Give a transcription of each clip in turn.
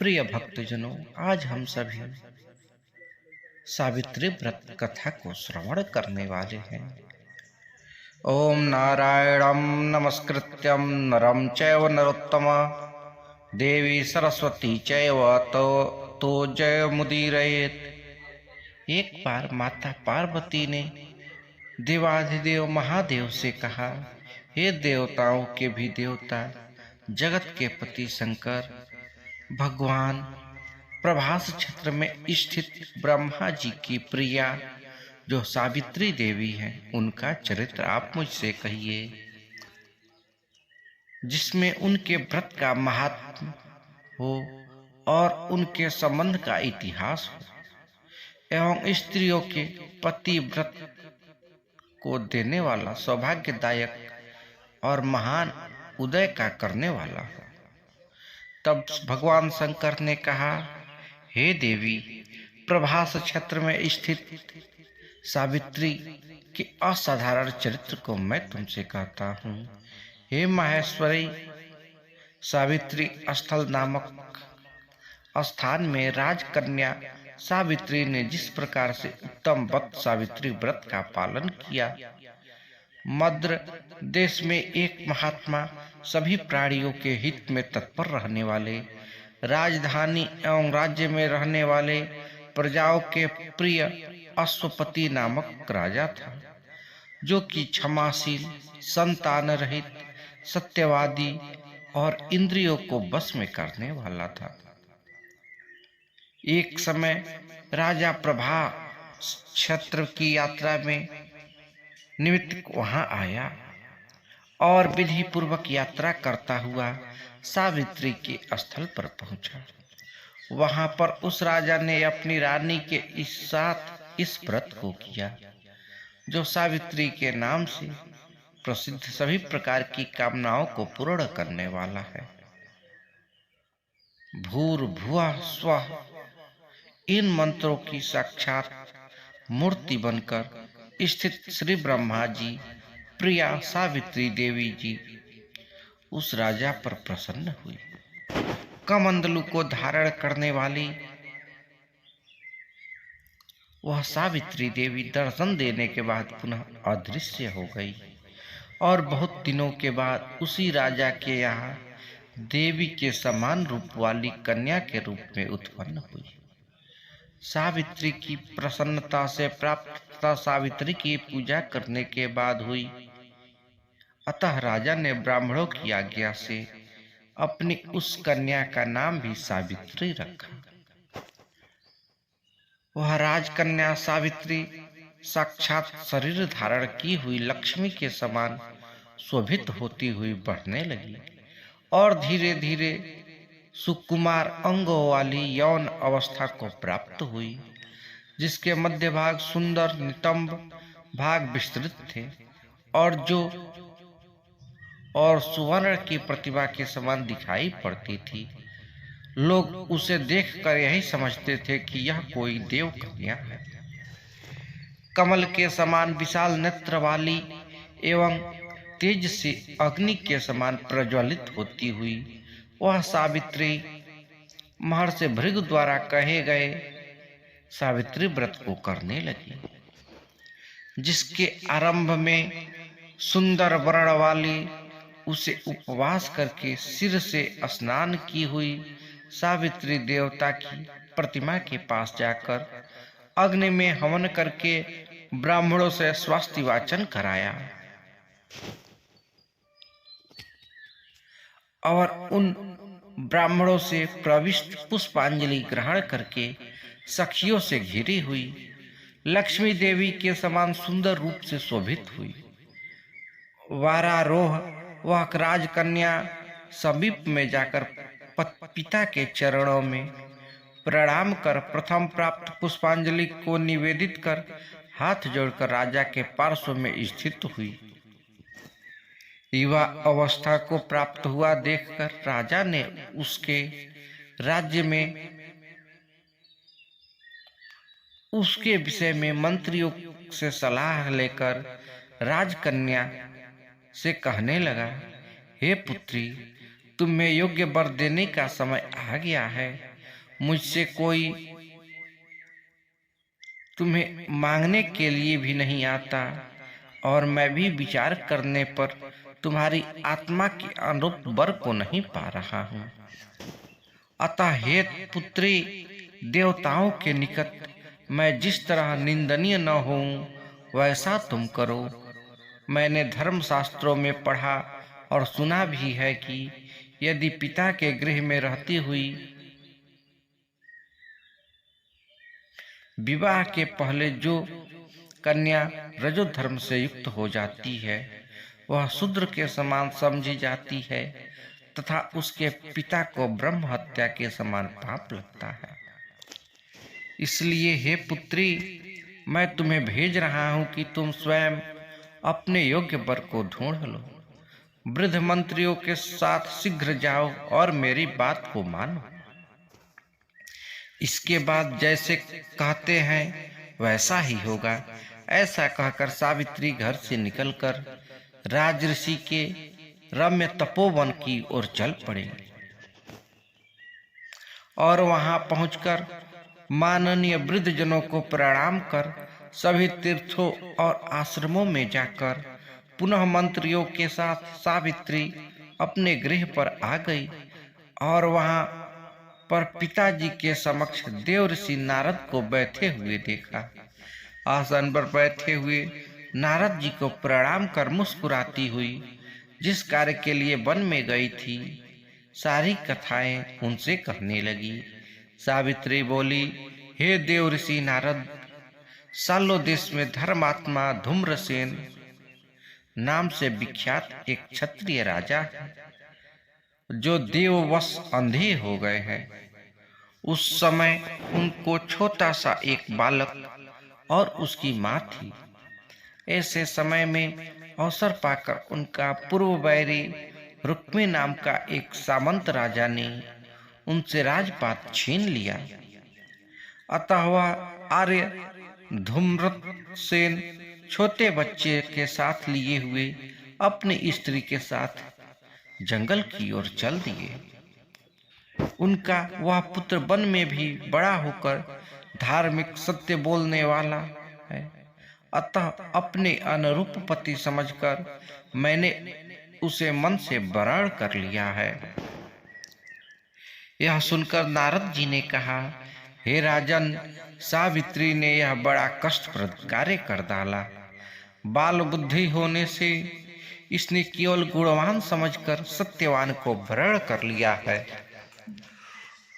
प्रिय भक्तजनों, आज हम सभी सावित्री व्रत कथा को श्रवण करने वाले हैं। ओम नारायणं नमस्कृत्यं नरं चैव नरोत्तमं देवी सरस्वती चैव तो जयमुदीरयेत्। एक बार माता पार्वती ने देवाधिदेव महादेव से कहा, हे देवताओं के भी देवता, जगत के पति शंकर भगवान प्रभास क्षेत्र में स्थित ब्रह्मा जी की प्रिया जो सावित्री देवी हैं, उनका चरित्र आप मुझसे कहिए, जिसमें उनके व्रत का महात्म हो और उनके संबंध का इतिहास हो एवं स्त्रियों के पति व्रत को देने वाला, सौभाग्यदायक और महान उदय का करने वाला हो। तब भगवान शंकर ने कहा, हे देवी, प्रभास क्षेत्र में स्थित सावित्री के असाधारण चरित्र को मैं तुमसे कहता हूँ। हे माहेश्वरी, सावित्री स्थल नामक स्थान में राजकन्या सावित्री ने जिस प्रकार से उत्तम व्रत सावित्री व्रत का पालन किया, मद्र देश में एक महात्मा सभी प्राणियों के हित में तत्पर रहने वाले, राजधानी एवं राज्य में रहने वाले प्रजाओं के प्रिय अश्वपति नामक राजा था, जो कि क्षमाशील, संतान रहित, सत्यवादी और इंद्रियों को वश में करने वाला था। एक समय राजा प्रभा क्षेत्र की यात्रा में निमित्त वहां आया और विधि पूर्वक यात्रा करता हुआ सावित्री के स्थल पर पहुंचा। वहां पर उस राजा ने अपनी रानी के साथ इस व्रत को किया, जो सावित्री के नाम से प्रसिद्ध सभी प्रकार की कामनाओं को पूर्ण करने वाला है। भूर्भुवः स्वः, इन मंत्रों की साक्षात मूर्ति बनकर स्थित श्री ब्रह्मा जी प्रिया सावित्री देवी जी उस राजा पर प्रसन्न हुई। कमंडलू को धारण करने वाली वह सावित्री देवी दर्शन देने के बाद पुनः अदृश्य हो गई और बहुत दिनों के बाद उसी राजा के यहाँ देवी के समान रूप वाली कन्या के रूप में उत्पन्न हुई। सावित्री की प्रसन्नता से प्राप्त सावित्री की पूजा करने के बाद हुई, अतः राजा ने ब्राह्मणों की आज्ञा से अपनी उस कन्या का नाम भी सावित्री रखा। वह राजकन्या सावित्री साक्षात शरीर धारण की हुई लक्ष्मी के समान शोभित होती हुई बढ़ने लगी और धीरे धीरे सुकुमार अंगों वाली यौन अवस्था को प्राप्त हुई, जिसके मध्य भाग सुंदर नितंब भाग विस्तृत थे और सुवर्ण की प्रतिभा के समान दिखाई पड़ती थी। लोग उसे देखकर यही समझते थे कि यह कोई देव कन्या है। कमल के समान विशाल नेत्र वाली एवं तेज से अग्नि के समान प्रज्वलित होती हुई वह सावित्री महर्षि भृगु द्वारा कहे गए सावित्री व्रत को करने लगी, जिसके आरंभ में सुंदर वर्ण वाली उसे उपवास करके सिर से स्नान की हुई सावित्री देवता की प्रतिमा के पास जाकर अग्नि में हवन करके ब्राह्मणों से स्वास्थ्य वाचन कराया और उन ब्राह्मणों से प्रविष्ट पुष्पांजलि ग्रहण करके सखियों से घिरी हुई लक्ष्मी देवी के समान सुंदर रूप से शोभित हुई। वारारोह वह राजकन्या समीप में जाकर पिता के चरणों में प्रणाम कर प्रथम प्राप्त पुष्पांजलि को निवेदित कर हाथ जोड़कर राजा के पार्श्व में स्थित हुई। युवा अवस्था को प्राप्त हुआ देखकर राजा ने उसके राज्य में उसके विषय में मंत्रियों से सलाह लेकर राजकन्या से कहने लगा, हे पुत्री, तुम्हें योग्य वर देने का समय आ गया है। मुझसे कोई तुम्हें मांगने के लिए भी नहीं आता, और मैं भी विचार करने पर तुम्हारी आत्मा के अनुरूप वर को नहीं पा रहा हूँ। अतः हे पुत्री, देवताओं के निकट मैं जिस तरह निंदनीय न हूँ वैसा तुम करो। मैंने धर्म शास्त्रों में पढ़ा और सुना भी है कि यदि पिता के गृह में रहती हुई विवाह के पहले जो कन्या रजोधर्म से युक्त हो जाती है वह शूद्र के समान समझी जाती है तथा उसके पिता को ब्रह्म हत्या के समान पाप लगता है। इसलिए हे पुत्री, मैं तुम्हें भेज रहा हूं कि तुम स्वयं अपने योग्य वर को ढूंढ लो। वृद्ध मंत्रियों के साथ शीघ्र जाओ और मेरी बात को मानो। इसके बाद जैसे कहते हैं वैसा ही होगा। ऐसा कहकर सावित्री घर से निकलकर राजऋषि के रम्य तपोवन की ओर चल पड़े और वहां पहुंचकर माननीय वृद्धजनों को प्रणाम कर सभी तीर्थों और आश्रमों में जाकर पुनः मंत्रियों के साथ सावित्री अपने गृह पर आ गई और वहां पर पिताजी के समक्ष देवर्षि नारद को बैठे हुए देखा। आसन पर बैठे हुए नारद जी को प्रणाम कर मुस्कुराती हुई जिस कार्य के लिए वन में गई थी सारी कथाएं उनसे कहने लगी। सावित्री बोली, हे देवर्षि नारद, सालो देश में धर्मात्मा धूम्रसेन नाम से विख्यात एक क्षत्रिय राजा है जो देववश अंधे हो गए हैं। उस समय उनको छोटा सा एक बालक और उसकी माँ थी। ऐसे समय में अवसर पाकर उनका पूर्व बैरी रुक्मी नाम का एक सामंत राजा ने उनसे राजपाट छीन लिया। अतः वह आर्य धूम्रसेन छोटे बच्चे के साथ लिए हुए अपनी स्त्री के साथ जंगल की ओर चल दिए। उनका वह पुत्र वन में भी बड़ा होकर धार्मिक सत्य बोलने वाला है। अतः अपने अनुरूप पति समझकर मैंने उसे मन से वरण कर लिया है। यह सुनकर नारद जी ने कहा, हे राजन, सावित्री ने यह बड़ा कष्टप्रद कार्य कर डाला। बाल बुद्धि होने से इसने केवल गुणवान समझकर सत्यवान को वरण कर लिया है।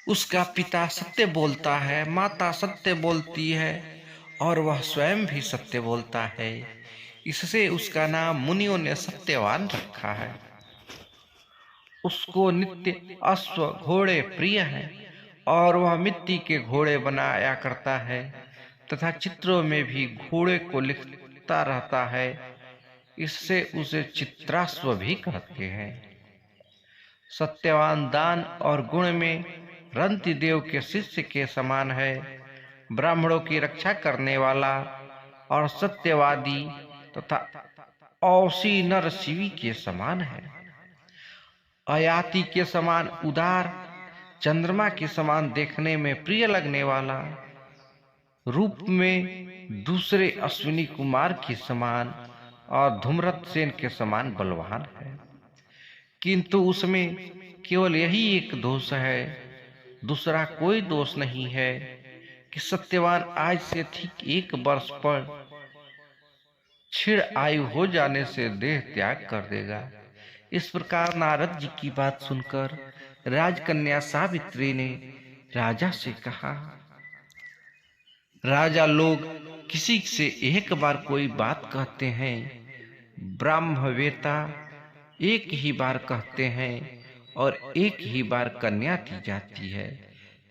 उसका पिता सत्य बोलता है, माता सत्य बोलती है और वह स्वयं भी सत्य बोलता है। इससे उसका नाम मुनियों ने सत्यवान रखा है। उसको नित्य अश्व घोड़े प्रिय हैं और वह मिट्टी के घोड़े बनाया करता है तथा चित्रों में भी घोड़े को लिखता रहता है। इससे उसे चित्राश्व भी कहते हैं। सत्यवान दान और गुण में रंति देव के शिष्य के समान है। ब्राह्मणों की रक्षा करने वाला और सत्यवादी तथा औसी नर शिवी के समान है। अयाति के समान उदार, चंद्रमा के समान देखने में प्रिय लगने वाला, रूप में दूसरे अश्विनी कुमार के समान और धूम्रसेन के समान बलवान है। किंतु उसमें केवल यही एक दोष है, दूसरा कोई दोष नहीं है कि सत्यवान आज से ठीक 1 वर्ष पर क्षीण आयु हो जाने से देह त्याग कर देगा। इस प्रकार नारद जी की बात सुनकर राजकन्या सावित्री ने राजा से कहा, राजा लोग किसी से एक बार कोई बात कहते हैं, ब्राह्मवेता एक ही बार कहते हैं और एक ही बार कन्या दी जाती है।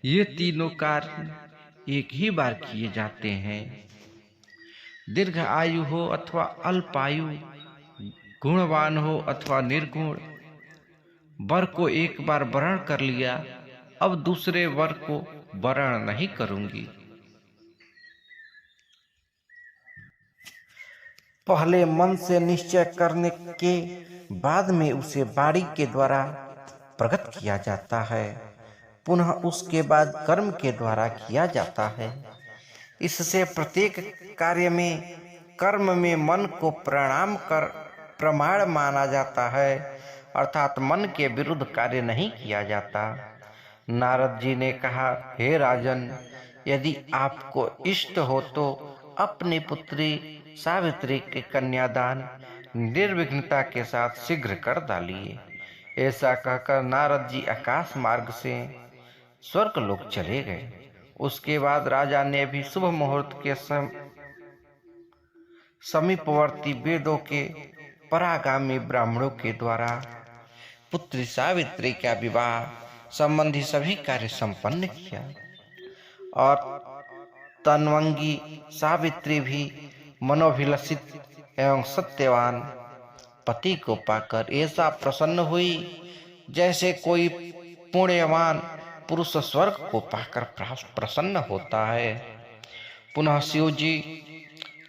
ये तीनों कार्य एक ही बार किए जाते हैं। दीर्घ आयु हो अथवा अल्पायु, गुणवान हो अथवा निर्गुण, वर को एक बार वरण कर लिया, अब दूसरे वर को वरण नहीं करूंगी। पहले मन से निश्चय करने के बाद में उसे वाणी के द्वारा प्रकट किया जाता है। पुनः उसके बाद कर्म के द्वारा किया जाता है। इससे प्रत्येक कार्य में कर्म में मन को प्रणाम कर प्रमाण माना जाता है, अर्थात मन के विरुद्ध कार्य नहीं किया जाता। नारद जी ने कहा, हे राजन, यदि आपको इष्ट हो तो अपनी पुत्री सावित्री के कन्यादान निर्विघ्नता के साथ शीघ्र कर डालिए। ऐसा कहकर नारद जी आकाश मार्ग से स्वर्गलोक चले गए। उसके बाद राजा ने भी शुभ मुहूर्त के समीपवर्ती वेदों के परागामी ब्राह्मणों के द्वारा पुत्री सावित्री का विवाह संबंधी सभी कार्य संपन्न किया और तन्वंगी सावित्री भी मनोभिलषित एवं सत्यवान पति को पाकर ऐसा प्रसन्न हुई जैसे कोई पुण्यवान पुरुष स्वर्ग को पाकर प्रसन्न होता है। पुनः शिव जी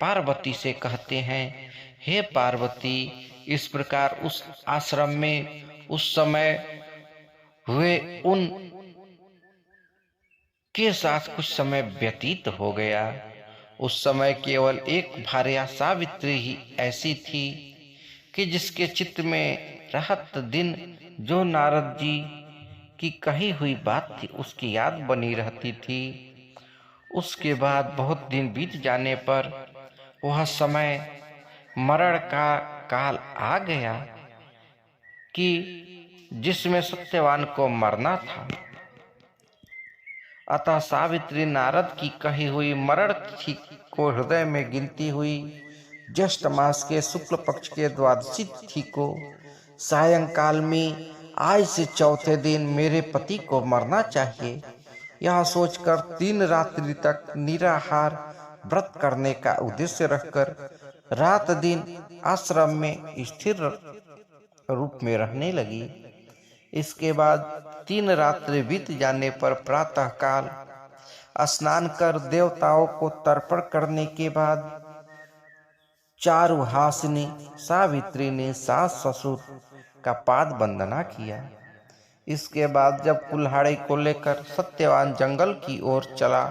पार्वती से कहते हैं, हे पार्वती, इस प्रकार उस आश्रम में उस समय हुए उन के साथ कुछ समय व्यतीत हो गया। उस समय केवल एक भार्या सावित्री ही ऐसी थी कि जिसके चित्त में रात दिन जो नारद जी की कही हुई बात थी उसकी याद बनी रहती थी। उसके बाद बहुत दिन बीत जाने पर वह समय मरण का काल आ गया कि जिसमें सत्यवान को मरना था। अतः सावित्री नारद की कही हुई मरण तिथि को हृदय में गिनती हुई ज्येष्ठ मास के शुक्ल पक्ष के द्वादशी तिथि को सायंकाल में आज से चौथे दिन मेरे पति को मरना चाहिए, यह सोचकर 3 रात्रि तक निराहार व्रत करने का उद्देश्य रखकर रात दिन आश्रम में स्थिर रूप में रहने लगी। इसके बाद 3 रात्रि बीत जाने पर प्रातः काल स्नान कर देवताओं को तर्पण करने के बाद चारुहासिनी सावित्री ने सास ससुर का पाद वंदना किया। इसके बाद जब कुल्हाड़ी को लेकर सत्यवान जंगल की ओर चला,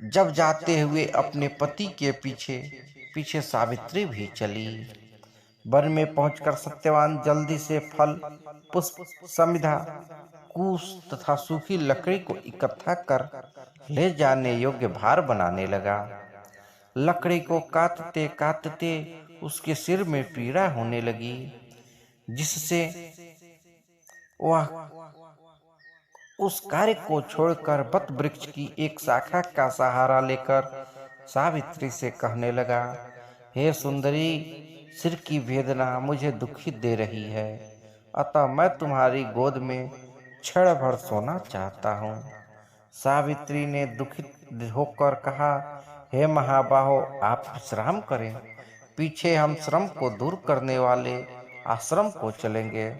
जब जाते हुए अपने पति के पीछे पीछे सावित्री भी चली। वन में पहुंचकर सत्यवान जल्दी से फल, पुष्प, समिधा, कूश तथा सूखी लकड़ी को इकट्ठा कर ले जाने योग्य भार बनाने लगा। लकड़ी को काटते काटते उसके सिर में पीड़ा होने लगी, जिससे वह उस कार्य को छोड़कर बत वृक्ष की एक शाखा का सहारा लेकर सावित्री से कहने लगा, हे सुंदरी, सिर की वेदना मुझे दुखी दे रही है, अतः मैं तुम्हारी गोद में क्षण भर सोना चाहता हूँ। सावित्री ने दुखित होकर कहा, हे महाबाहो, आप विश्राम करें, पीछे हम श्रम को दूर करने वाले आश्रम को चलेंगे।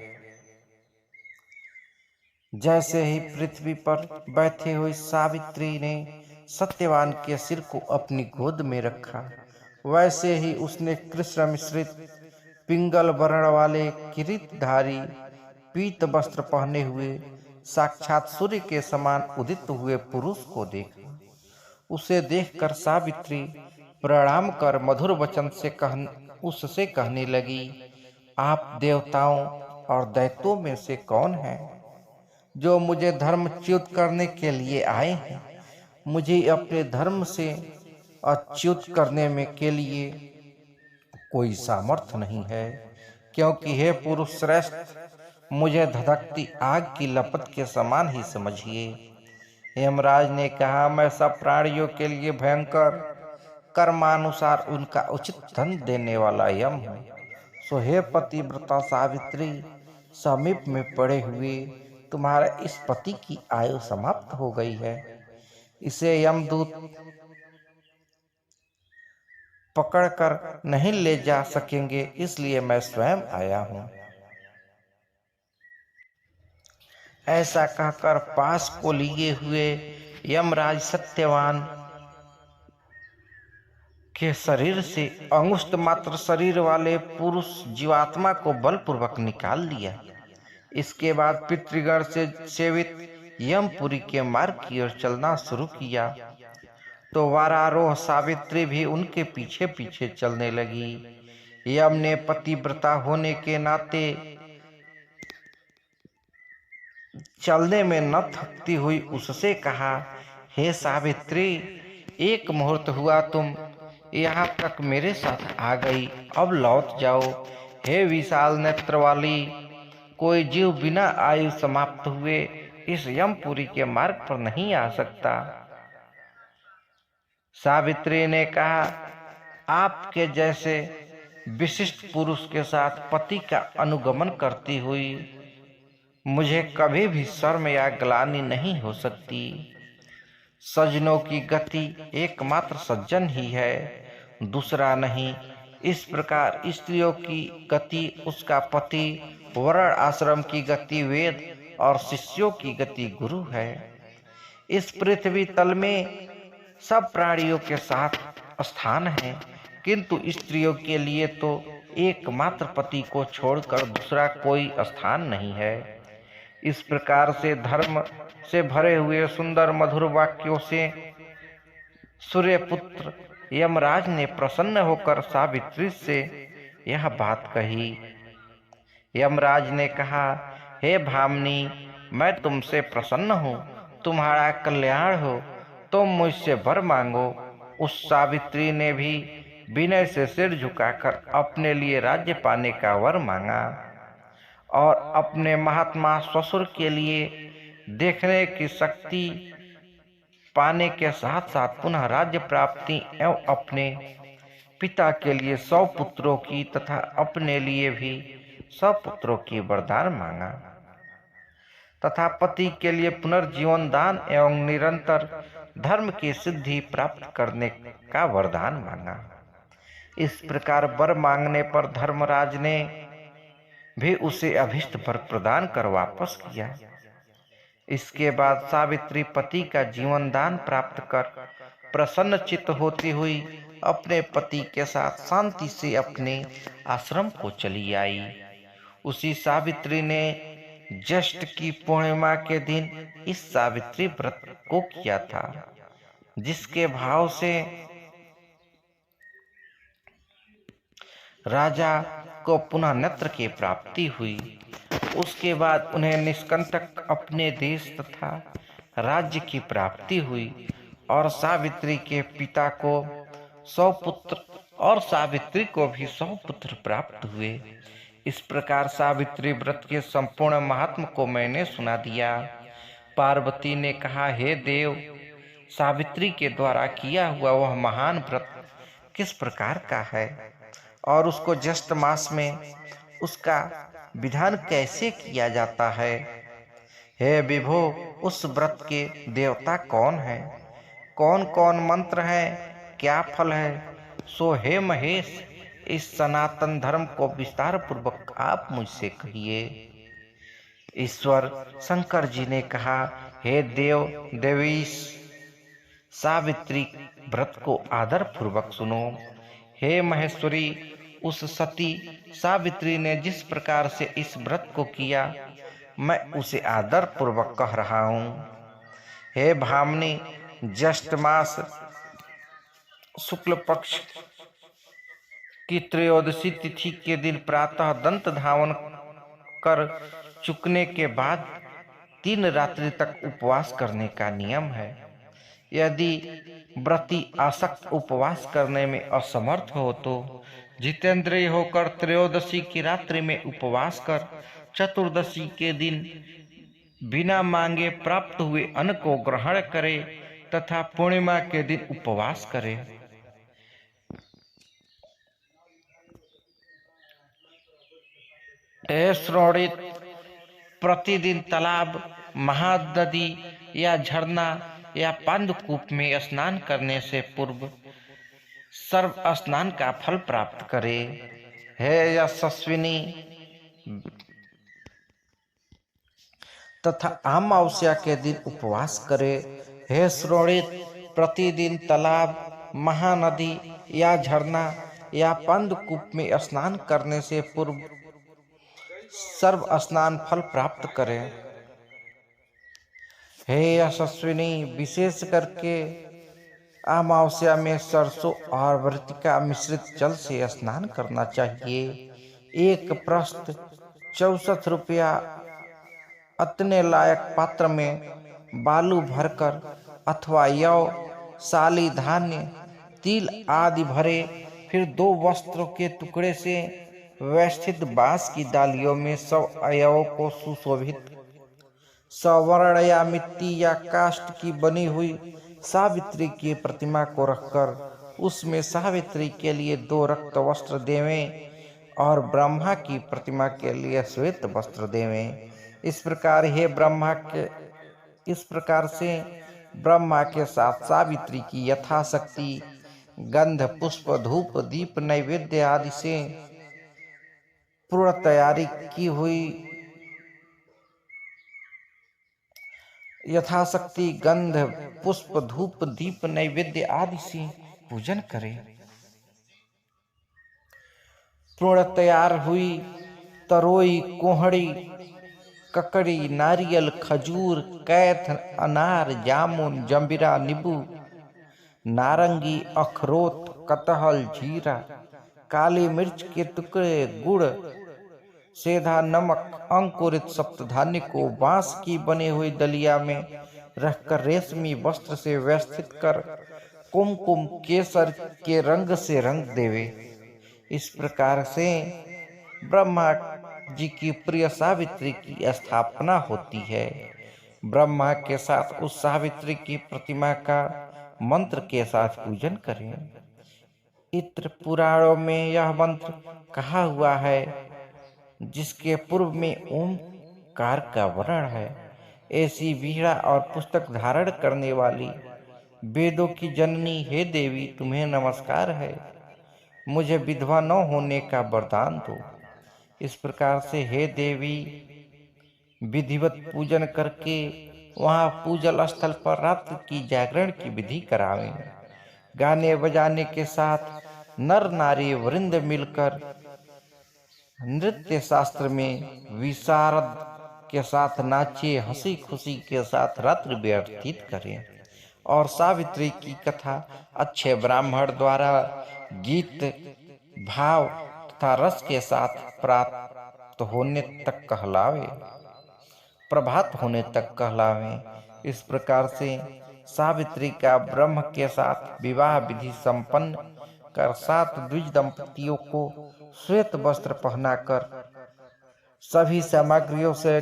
जैसे ही पृथ्वी पर बैठे हुए सावित्री ने सत्यवान के सिर को अपनी गोद में रखा, वैसे ही उसने कृष्ण मिश्रित पिंगल वर्ण वाले किरीटधारी पीत वस्त्र पहने हुए साक्षात सूर्य के समान उदित हुए पुरुष को देखा। उसे देखकर सावित्री प्रणाम कर मधुर वचन से उससे कहने लगी, आप देवताओं और दैत्यों में से कौन है जो मुझे धर्मच्युत करने के लिए आए हैं? मुझे अपने धर्म से अच्युत करने में के लिए कोई सामर्थ्य नहीं है, क्योंकि हे पुरुष श्रेष्ठ, मुझे धधकती आग की लपट के समान ही समझिए। यमराज ने कहा, मैं सब प्राणियों के लिए भयंकर कर्मानुसार उनका उचित दंड देने वाला यम हूँ। सो हे पतिव्रता सावित्री, समीप में पड़े हुए तुम्हारे इस पति की आयु समाप्त हो गई है, इसे यमदूत पकड़कर नहीं ले जा सकेंगे, इसलिए मैं स्वयं आया हूँ। ऐसा कहकर पास को लिए हुए यमराज सत्यवान के शरीर से अंगुष्ठ मात्र शरीर वाले पुरुष जीवात्मा को बलपूर्वक निकाल लिया। इसके बाद पितृगण से सेवित यमपुरी के मार्ग की ओर चलना शुरू किया तो वारारोह सावित्री भी उनके पीछे पीछे चलने लगी। यम ने पतिव्रता होने के नाते चलने में न थकती हुई उससे कहा, हे सावित्री, एक मुहूर्त हुआ तुम यहाँ तक मेरे साथ आ गई, अब लौट जाओ। हे विशाल नेत्र वाली, कोई जीव बिना आयु समाप्त हुए इस यमपुरी के मार्ग पर नहीं आ सकता। सावित्री ने कहा, आपके जैसे विशिष्ट पुरुष के साथ पति का अनुगमन करती हुई मुझे कभी भी शर्म या ग्लानि नहीं हो सकती। सज्जनों की गति एकमात्र सज्जन ही है, दूसरा नहीं। इस प्रकार स्त्रियों की गति उसका पति, वर्ण आश्रम की गति वेद और शिष्यों की गति गुरु है। इस पृथ्वी तल में सब प्राणियों के साथ स्थान है, किंतु स्त्रियों के लिए तो एकमात्र पति को छोड़कर दूसरा कोई स्थान नहीं है। इस प्रकार से धर्म से भरे हुए सुंदर मधुर वाक्यों से सूर्यपुत्र यमराज ने प्रसन्न होकर सावित्री से यह बात कही। यमराज ने कहा, हे भामिनी, मैं तुमसे प्रसन्न हूँ, तुम्हारा कल्याण हो, तुम मुझसे वर मांगो। उस सावित्री ने भी विनय से सिर झुकाकर अपने लिए राज्य पाने का वर मांगा और अपने महात्मा ससुर के लिए देखने की शक्ति पाने के साथ साथ पुनः राज्य प्राप्ति एवं अपने पिता के लिए 100 पुत्रों की तथा अपने लिए भी 100 पुत्रों की वरदान मांगा तथा पति के लिए पुनर्जीवन दान एवं निरंतर धर्म की सिद्धि प्राप्त करने का वरदान मांगा। इस प्रकार वर मांगने पर धर्मराज ने भी उसे अभिष्ट वर प्रदान कर वापस किया। इसके बाद सावित्री पति का जीवन दान प्राप्त कर प्रसन्न चित्त होती हुई अपने पति के साथ शांति से अपने आश्रम को चली आई। उसी सावित्री ने ज्येष्ठ की पूर्णिमा के दिन इस सावित्री व्रत को किया था, जिसके भाव से राजा को पुनः नेत्र की प्राप्ति हुई। उसके बाद उन्हें निष्कंटक अपने देश तथा राज्य की प्राप्ति हुई और सावित्री के पिता को 100 पुत्र और सावित्री को भी 100 पुत्र प्राप्त हुए। इस प्रकार सावित्री व्रत के संपूर्ण महात्म को मैंने सुना दिया। पार्वती ने कहा, हे देव, सावित्री के द्वारा किया हुआ वह महान व्रत किस प्रकार का है और उसको ज्येष्ठ मास में उसका विधान कैसे किया जाता है? हे विभो, उस व्रत के देवता कौन है, कौन कौन मंत्र है, क्या फल है? सो हे महेश, इस सनातन धर्म को विस्तार पूर्वक आप मुझसे कहिए। ईश्वर शंकर जी ने कहा, हे देव देवीश, सावित्री व्रत को आदर पूर्वक सुनो। हे महेश्वरी, उस सती सावित्री ने जिस प्रकार से इस व्रत को किया, मैं उसे आदर पूर्वक कह रहा हूँ। हे भामिनी, ज्येष्ठ मास शुक्ल पक्ष की त्रयोदशी तिथि के दिन प्रातः दंत धावन कर चुकने के बाद 3 रात्रि तक उपवास करने का नियम है। यदि व्रती आसक्त उपवास करने में असमर्थ हो तो जितेंद्रिय होकर त्रयोदशी की रात्रि में उपवास कर चतुर्दशी के दिन बिना मांगे प्राप्त हुए अन्न को ग्रहण करे तथा पूर्णिमा के दिन उपवास करे। हे श्रोणित, प्रतिदिन तालाब, महानदी या झरना या पांडुकूप में स्नान करने से पूर्व सर्व स्नान का फल प्राप्त करे। हे यशस्विनी, तथा अमावस्या के दिन उपवास करे। हे श्रोणित, प्रतिदिन तालाब, महानदी या झरना या पांडुकूप में स्नान करने से पूर्व सर्व स्नान फल प्राप्त करें। हे यशस्विनी, विशेष करके अमावस्या में सरसों और वृत्तिका मिश्रित जल से स्नान करना चाहिए। एक प्रस्त 64 रुपया अतने लायक पात्र में बालू भरकर अथवा यौ साली धान्य तिल आदि भरे, फिर 2 वस्त्रों के टुकड़े से व्यवस्थित बांस की डालियों में सब अवयवों को सुशोभित स्वर्ण या मिट्टी या काष्ठ की बनी हुई सावित्री की प्रतिमा को रखकर उसमें सावित्री के लिए 2 रक्त वस्त्र देवें और ब्रह्मा की प्रतिमा के लिए श्वेत वस्त्र देवें। इस प्रकार से ब्रह्मा के साथ सावित्री की यथाशक्ति गंध पुष्प धूप दीप नैवेद्य आदि से पूर्ण तैयारी की हुई यथाशक्ति गंध पुष्प धूप दीप नैवेद्य आदि से पूजन करें। पूर्ण तैयार हुई तरोई कोहड़ी ककड़ी नारियल खजूर कैथ अनार जामुन जंबिरा नींबू नारंगी अखरोट कटहल जीरा काली मिर्च के टुकड़े गुड़ सेधा नमक अंकुरित सप्तधान्य को बांस की बनी हुई दलिया में रखकर रेशमी वस्त्र से व्यवस्थित कर कुमकुम केसर के रंग से रंग देवे। इस प्रकार से ब्रह्मा जी की प्रिय सावित्री की स्थापना होती है। ब्रह्मा के साथ उस सावित्री की प्रतिमा का मंत्र के साथ पूजन करें। इत्र पुराणों में यह मंत्र कहा हुआ है जिसके पूर्व में ओमकार का वर्ण है। ऐसी वीणा और पुस्तक धारण करने वाली वेदों की जननी हे देवी, तुम्हें नमस्कार है। मुझे विधवा न होने का वरदान दो। इस प्रकार से हे देवी विधिवत पूजन करके वहाँ पूजल स्थल पर रात्रि की जागरण की विधि करावें। गाने बजाने के साथ नर नारी वृंद मिलकर नृत्य शास्त्र में विशारद के साथ नाचे, हंसी खुशी के साथ रात्रि व्यतीत करें और सावित्री की कथा अच्छे ब्राह्मण द्वारा गीत भाव तथा रस के साथ प्रभात होने तक कहलावे। इस प्रकार से सावित्री का ब्रह्म के साथ विवाह विधि संपन्न कर 7 द्विज दंपतियों को श्वेत वस्त्र पहनाकर सभी सामग्रियों से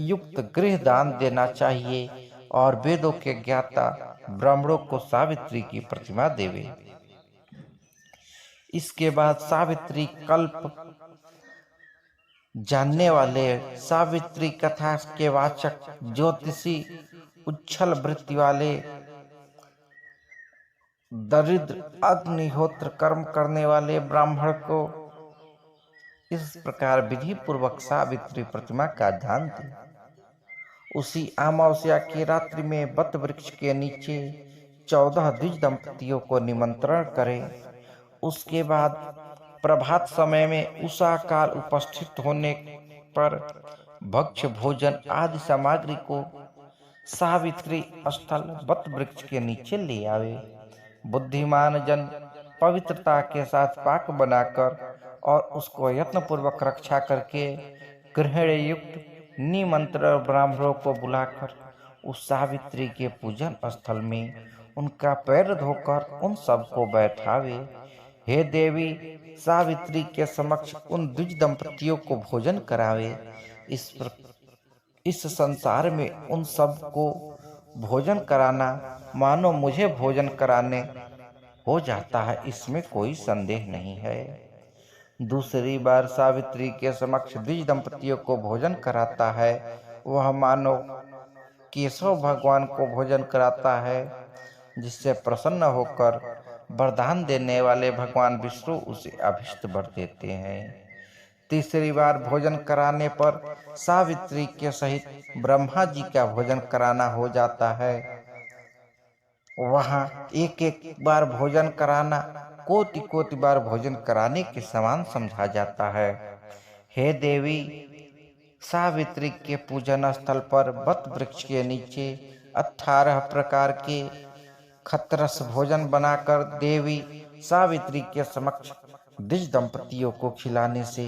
युक्त गृह दान देना चाहिए और वेदों के ज्ञाता ब्राह्मणों को सावित्री की प्रतिमा देवे। इसके बाद सावित्री कल्प जानने वाले, सावित्री कथा के वाचक, ज्योतिषी, उच्छल वृत्ति वाले, दरिद्र, अग्निहोत्र कर्म करने वाले ब्राह्मण को इस प्रकार विधि पूर्वक सावित्री प्रतिमा का ध्यान दें। उसी अमावस्या की रात्रि में बत वृक्ष के नीचे 14 द्विज दंपतियों को निमंत्रण करें। उसके बाद प्रभात समय में उषा काल उपस्थित होने पर भक्ष्य भोजन आदि सामग्री को सावित्री स्थल बत वृक्ष के नीचे ले आवे। बुद्धिमान जन पवित्रता के साथ पाक बनाकर और उसको यत्न पूर्वक रक्षा करके ग्रहण युक्त निमंत्रण ब्राह्मणों को बुलाकर उस सावित्री के पूजन स्थल में उनका पैर धोकर उन सबको बैठावे। हे देवी, सावित्री के समक्ष उन द्विज दंपतियों को भोजन करावे। इस संसार में उन सब को भोजन कराना मानो मुझे भोजन कराने हो जाता है, इसमें कोई संदेह नहीं है। दूसरी बार सावित्री के समक्ष द्विज दंपतियों को भोजन कराता है, वह मानो केशव भगवान को भोजन कराता है, जिससे प्रसन्न होकर वरदान देने वाले भगवान विष्णु उसे अभिष्ट वर देते हैं। तीसरी बार भोजन कराने पर सावित्री के सहित ब्रह्मा जी का भोजन कराना हो जाता है। वहाँ एक एक बार भोजन कराना कोटि कोटि बार भोजन कराने के समान समझा जाता है। हे देवी, सावित्री के पूजन स्थल पर बत वृक्ष के नीचे 18 प्रकार के खतरस भोजन बनाकर देवी सावित्री के समक्ष द्विज दंपतियों को खिलाने से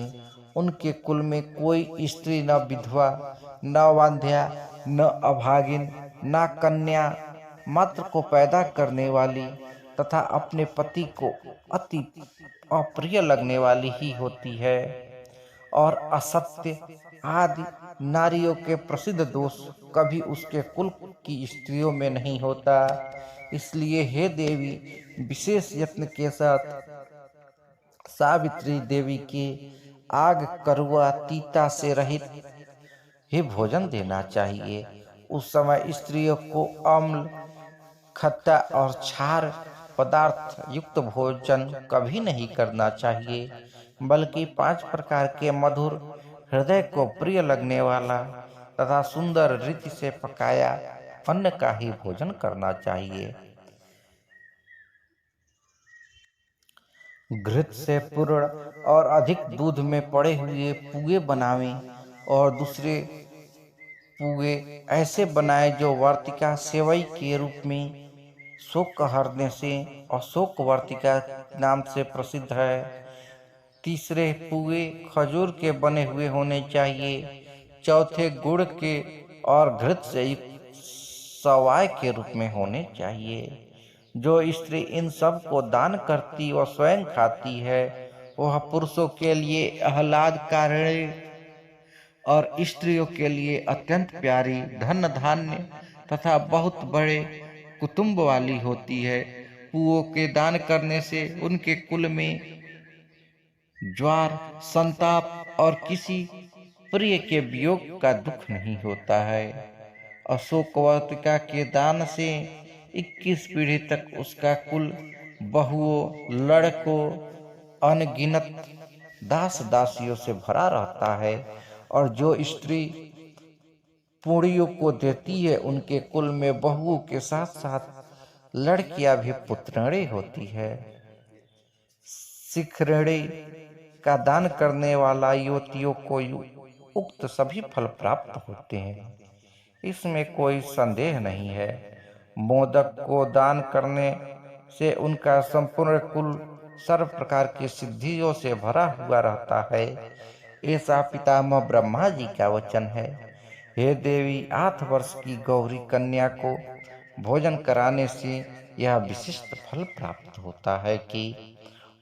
उनके कुल में कोई स्त्री न विधवा, न वांध्या, न अभागिन, न कन्या मात्र को पैदा करने वाली तथा अपने पति को अति अप्रिय लगने वाली ही होती है। और असत्य आदि नारियों के प्रसिद्ध दोष कभी उसके कुल की स्त्रियों में नहीं होता। इसलिए हे देवी, विशेष यत्न के साथ सावित्री देवी के आग, करुआ, तीता से रहित ही भोजन देना चाहिए। उस समय स्त्रियों को अम्ल, खट्टा और क्षार पदार्थ युक्त भोजन कभी नहीं करना चाहिए, बल्कि 5 प्रकार के मधुर, हृदय को प्रिय लगने वाला तथा सुंदर रीति से पकाया अन्न का ही भोजन करना चाहिए। घृत से पूर्ण और अधिक दूध में पड़े हुए पुए बनावें और दूसरे पुए ऐसे बनाए जो वार्तिका सेवई के रूप में शोक हरने से और शोक वार्तिका नाम से प्रसिद्ध है। तीसरे पुए खजूर के बने हुए होने चाहिए। चौथे गुड़ के और घृत से युक्त सवाय के रूप में होने चाहिए। जो स्त्री इन सब को दान करती व स्वयं खाती है वह पुरुषों के लिए आह्लादकारी और स्त्रियों के लिए अत्यंत प्यारी, धन धान्य तथा बहुत बड़े कुटुंब वाली होती है। पुओं के दान करने से उनके कुल में ज्वार, संताप और किसी प्रिय के वियोग का दुख नहीं होता है। अशोक वाटिका के दान से 21 पीढ़ी तक उसका कुल बहुओं, लड़कों, अनगिनत दास दासियों से भरा रहता है। और जो स्त्री पुड़ियों को देती है उनके कुल में बहुओं के साथ साथ लड़कियां भी पुत्रणी होती है। शिखरणी का दान करने वाला युवतियों को उक्त सभी फल प्राप्त होते हैं, इसमें कोई संदेह नहीं है। मोदक को दान करने से उनका संपूर्ण कुल सर्व प्रकार की सिद्धियों से भरा हुआ रहता है। ऐसा पितामह ब्रह्मा जी का वचन है। हे देवी, 8 वर्ष की गौरी कन्या को भोजन कराने से यह विशिष्ट फल प्राप्त होता है कि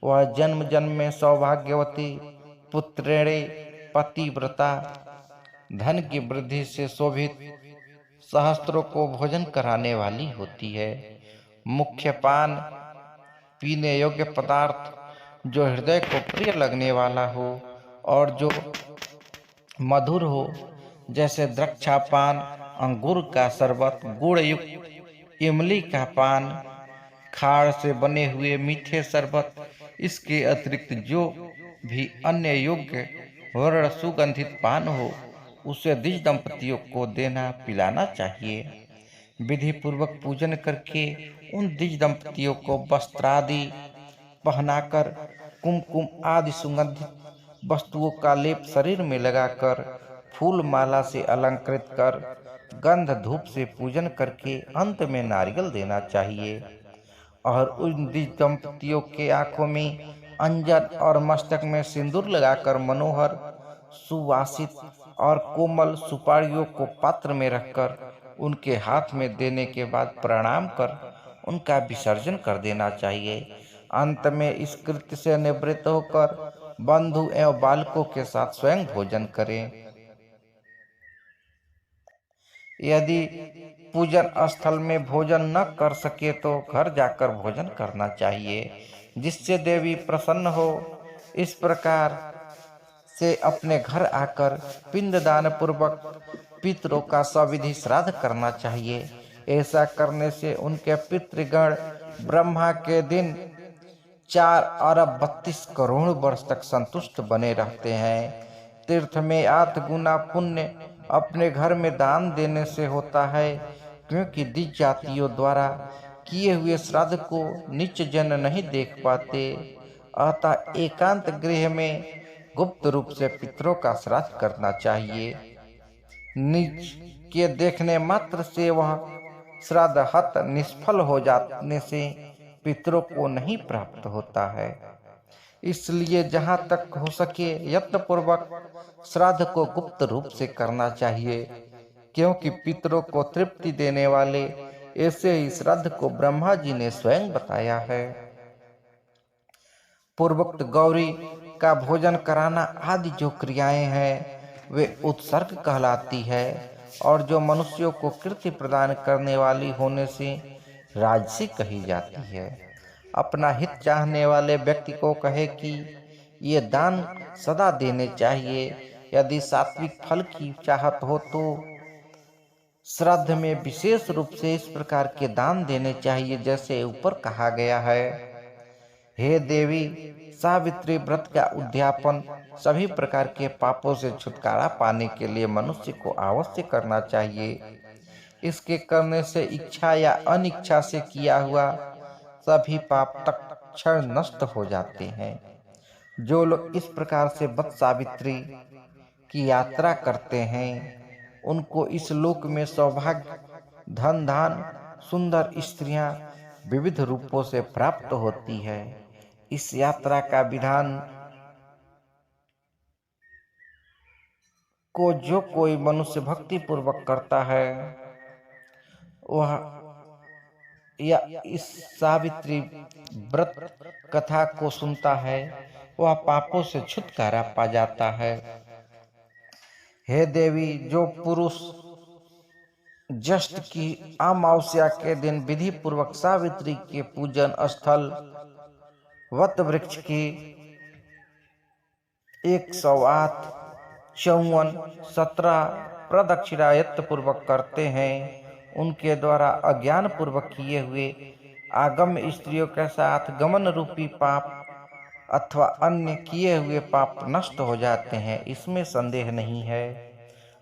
वह जन्म जन्म में सौभाग्यवती, पुत्रेणी, पतिव्रता, धन की वृद्धि से शोभित, सहस्त्रों को भोजन कराने वाली होती है। मुख्य पान, पीने योग्य पदार्थ जो हृदय को प्रिय लगने वाला हो और जो मधुर हो, जैसे द्राक्षा पान, अंगूर का शरबत, गुड़ युक्त इमली का पान, खाड़ से बने हुए मीठे शरबत, इसके अतिरिक्त जो भी अन्य योग्य वर्ण सुगंधित पान हो उसे द्विज दंपतियों को देना पिलाना चाहिए। विधि पूर्वक पूजन करके उन द्विज दंपतियों को वस्त्रादि पहनाकर कुमकुम आदि सुगंधित वस्तुओं का लेप शरीर में लगाकर फूल माला से अलंकृत कर गंध धूप से पूजन करके अंत में नारियल देना चाहिए। और उन द्विज दंपतियों के आंखों में अंजन और मस्तक में सिंदूर लगाकर मनोहर, सुवासित और कोमल सुपारियों को पात्र में रखकर उनके हाथ में देने के बाद प्रणाम कर उनका विसर्जन कर देना चाहिए। अंत में इस कृत्य से निवृत्त होकर बंधु एवं बालकों के साथ स्वयं भोजन करें। यदि पूजन स्थल में भोजन न कर सके तो घर जाकर भोजन करना चाहिए, जिससे देवी प्रसन्न हो। इस प्रकार से अपने घर आकर पिंडदान पूर्वक पितरों का सविधि श्राद्ध करना चाहिए। ऐसा करने से उनके पितृगण ब्रह्मा के दिन 4 अरब 32 करोड़ वर्ष तक संतुष्ट बने रहते हैं। तीर्थ में 8 गुना पुण्य अपने घर में दान देने से होता है, क्योंकि द्विज जातियों द्वारा किए हुए श्राद्ध को नीच जन नहीं देख पाते। अतः एकांत गृह में गुप्त रूप से पितरों का श्राद्ध करना चाहिए। नीच के देखने मात्र से वह श्राद्ध हत निष्फल हो जाने से पितरों को नहीं प्राप्त होता है। इसलिए जहाँ तक हो सके यत्नपूर्वक श्राद्ध को गुप्त रूप से करना चाहिए, क्योंकि पितरों को तृप्ति देने वाले ऐसे ही श्राद्ध को ब्रह्मा जी ने स्वयं बताया है। पूर्वोक्त गौरी का भोजन कराना आदि जो क्रियाएं हैं वे उत्सर्ग कहलाती है, और जो मनुष्यों को कीर्ति प्रदान करने वाली होने से राजसी कही जाती है। अपना हित चाहने वाले व्यक्ति को कहे कि ये दान सदा देने चाहिए। यदि सात्विक फल की चाहत हो तो श्राद्ध में विशेष रूप से इस प्रकार के दान देने चाहिए जैसे ऊपर कहा गया है। हे देवी, सावित्री व्रत का उद्यापन सभी प्रकार के पापों से छुटकारा पाने के लिए मनुष्य को अवश्य करना चाहिए। इसके करने से इच्छा या अनिच्छा से किया हुआ सभी पाप तत्क्षण नष्ट हो जाते हैं। जो लोग इस प्रकार से व्रत सावित्री की यात्रा करते हैं उनको इस लोक में सौभाग्य, धन धान, सुंदर स्त्रियां विविध रूपों से प्राप्त होती है। इस यात्रा का विधान को जो कोई मनुष्य भक्ति पूर्वक करता है वह या इस सावित्री व्रत कथा को सुनता है वह पापों से छुटकारा पा जाता है। हे देवी, जो पुरुष ज्येष्ठ की अमावस्या के दिन विधि पूर्वक सावित्री के पूजन स्थल वट वृक्ष की 108, 54, 17 प्रदक्षिणा यत्नपूर्वक करते हैं उनके द्वारा अज्ञान पूर्वक किए हुए आगम्य स्त्रियों के साथ गमन रूपी पाप अथवा अन्य किए हुए पाप नष्ट हो जाते हैं, इसमें संदेह नहीं है।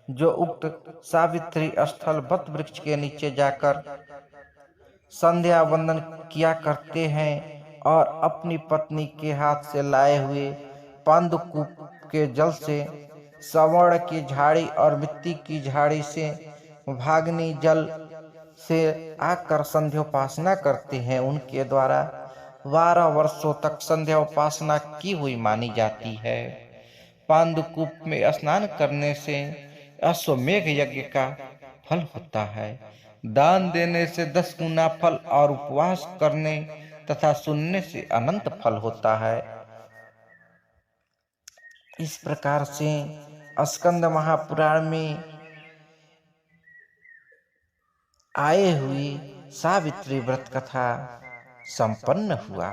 जो उक्त सावित्री स्थल वट वृक्ष के नीचे जाकर संध्या वंदन किया करते हैं और अपनी पत्नी के हाथ से लाए हुए पांडुकूप के जल से, सवर्ण की झाड़ी और मिट्टी की झाड़ी से, भागनी जल से आकर संध्योपासना करते हैं, उनके द्वारा 12 वर्षों तक संध्योपासना की हुई मानी जाती है। पांडुकूप में स्नान करने से अश्वमेघ यज्ञ का फल होता है। दान देने से 10 गुना फल और उपवास करने तथा सुनने से अनंत फल होता है। इस प्रकार से स्कंद महापुराण में आए हुई सावित्री व्रत कथा संपन्न हुआ।